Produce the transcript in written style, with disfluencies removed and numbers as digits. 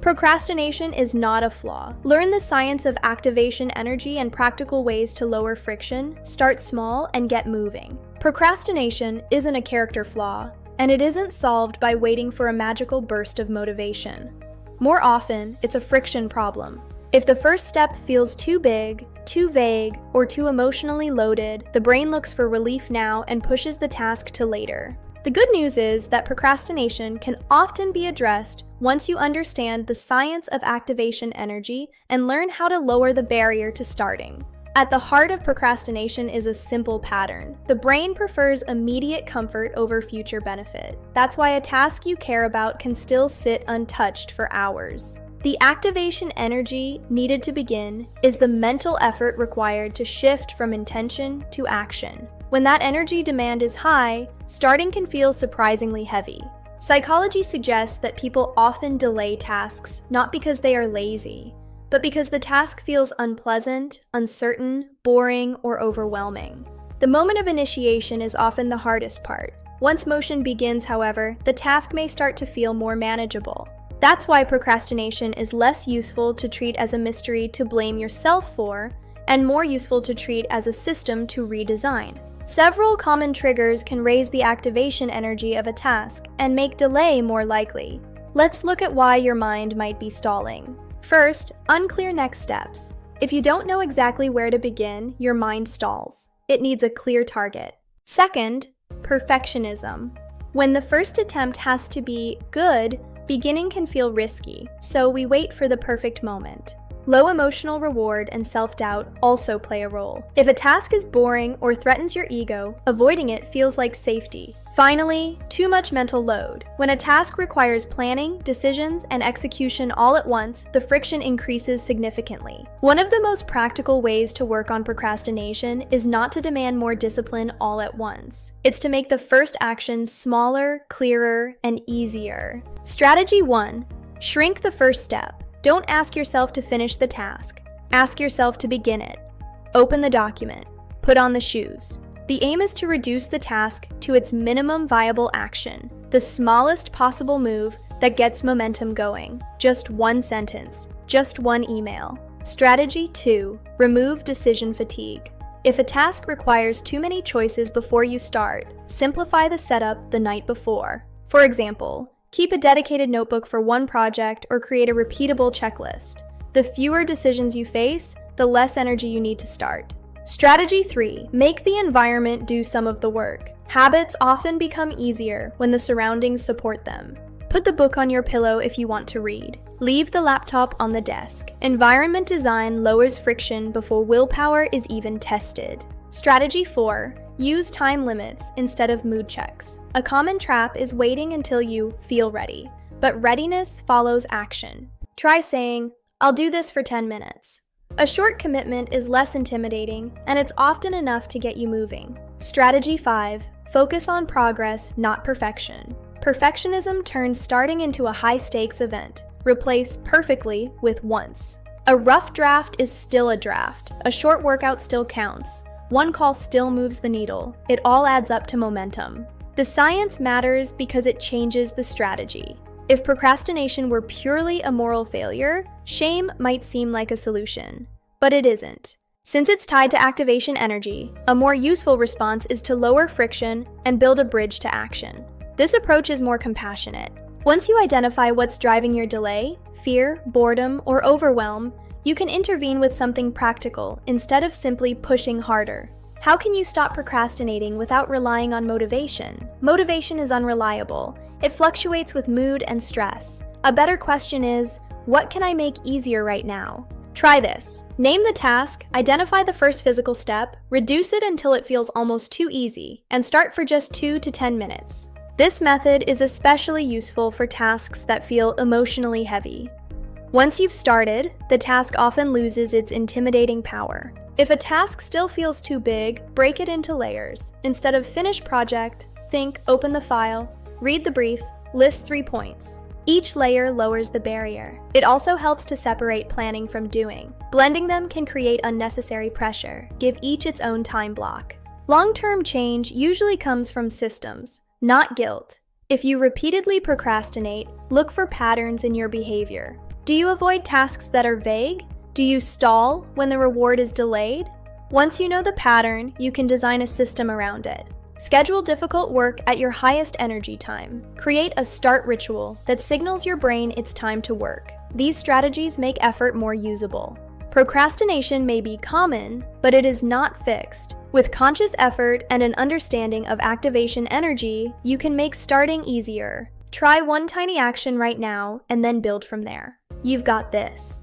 Procrastination is not a flaw. Learn the science of activation energy and practical ways to lower friction, start small, and get moving. Procrastination isn't a character flaw, and it isn't solved by waiting for a magical burst of motivation. More often, it's a friction problem. If the first step feels too big, too vague, or too emotionally loaded, the brain looks for relief now and pushes the task to later. The good news is that procrastination can often be addressed once you understand the science of activation energy and learn how to lower the barrier to starting. At the heart of procrastination is a simple pattern. The brain prefers immediate comfort over future benefit. That's why a task you care about can still sit untouched for hours. The activation energy needed to begin is the mental effort required to shift from intention to action. When that energy demand is high, starting can feel surprisingly heavy. Psychology suggests that people often delay tasks not because they are lazy, but because the task feels unpleasant, uncertain, boring, or overwhelming. The moment of initiation is often the hardest part. Once motion begins, however, the task may start to feel more manageable. That's why procrastination is less useful to treat as a mystery to blame yourself for, and more useful to treat as a system to redesign. Several common triggers can raise the activation energy of a task and make delay more likely. Let's look at why your mind might be stalling. First, unclear next steps. If you don't know exactly where to begin, your mind stalls. It needs a clear target. Second, perfectionism. When the first attempt has to be good, beginning can feel risky, so we wait for the perfect moment. Low emotional reward and self-doubt also play a role. If a task is boring or threatens your ego, avoiding it feels like safety. Finally, too much mental load. When a task requires planning, decisions, and execution all at once, the friction increases significantly. One of the most practical ways to work on procrastination is not to demand more discipline all at once. It's to make the first action smaller, clearer, and easier. Strategy 1. Shrink the first step. Don't ask yourself to finish the task. Ask yourself to begin it. Open the document. Put on the shoes. The aim is to reduce the task to its minimum viable action, the smallest possible move that gets momentum going. Just one sentence. Just one email. Strategy 2. Remove decision fatigue. If a task requires too many choices before you start, simplify the setup the night before. For example, keep a dedicated notebook for one project or create a repeatable checklist. The fewer decisions you face, the less energy you need to start. Strategy 3. Make the environment do some of the work. Habits often become easier when the surroundings support them. Put the book on your pillow if you want to read. Leave the laptop on the desk. Environment design lowers friction before willpower is even tested. Strategy 4. Use time limits instead of mood checks. A common trap is waiting until you feel ready, but readiness follows action. Try saying, "I'll do this for 10 minutes." A short commitment is less intimidating, and it's often enough to get you moving. Strategy 5. Focus on progress, not perfection. Perfectionism turns starting into a high-stakes event. Replace perfectly with once. A rough draft is still a draft. A short workout still counts. One call still moves the needle. It all adds up to momentum. The science matters because it changes the strategy. If procrastination were purely a moral failure, shame might seem like a solution. But it isn't. Since it's tied to activation energy, a more useful response is to lower friction and build a bridge to action. This approach is more compassionate. Once you identify what's driving your delay, fear, boredom, or overwhelm, you can intervene with something practical instead of simply pushing harder. How can you stop procrastinating without relying on motivation? Motivation is unreliable. It fluctuates with mood and stress. A better question is, what can I make easier right now? Try this. Name the task, identify the first physical step, reduce it until it feels almost too easy, and start for just 2 to 10 minutes. This method is especially useful for tasks that feel emotionally heavy. Once you've started, the task often loses its intimidating power. If a task still feels too big, break it into layers. Instead of finish project, think open the file, read the brief, list 3 points. Each layer lowers the barrier. It also helps to separate planning from doing. Blending them can create unnecessary pressure. Give each its own time block. Long-term change usually comes from systems, not guilt. If you repeatedly procrastinate, look for patterns in your behavior. Do you avoid tasks that are vague? Do you stall when the reward is delayed? Once you know the pattern, you can design a system around it. Schedule difficult work at your highest energy time. Create a start ritual that signals your brain it's time to work. These strategies make effort more usable. Procrastination may be common, but it is not fixed. With conscious effort and an understanding of activation energy, you can make starting easier. Try one tiny action right now and then build from there. You've got this.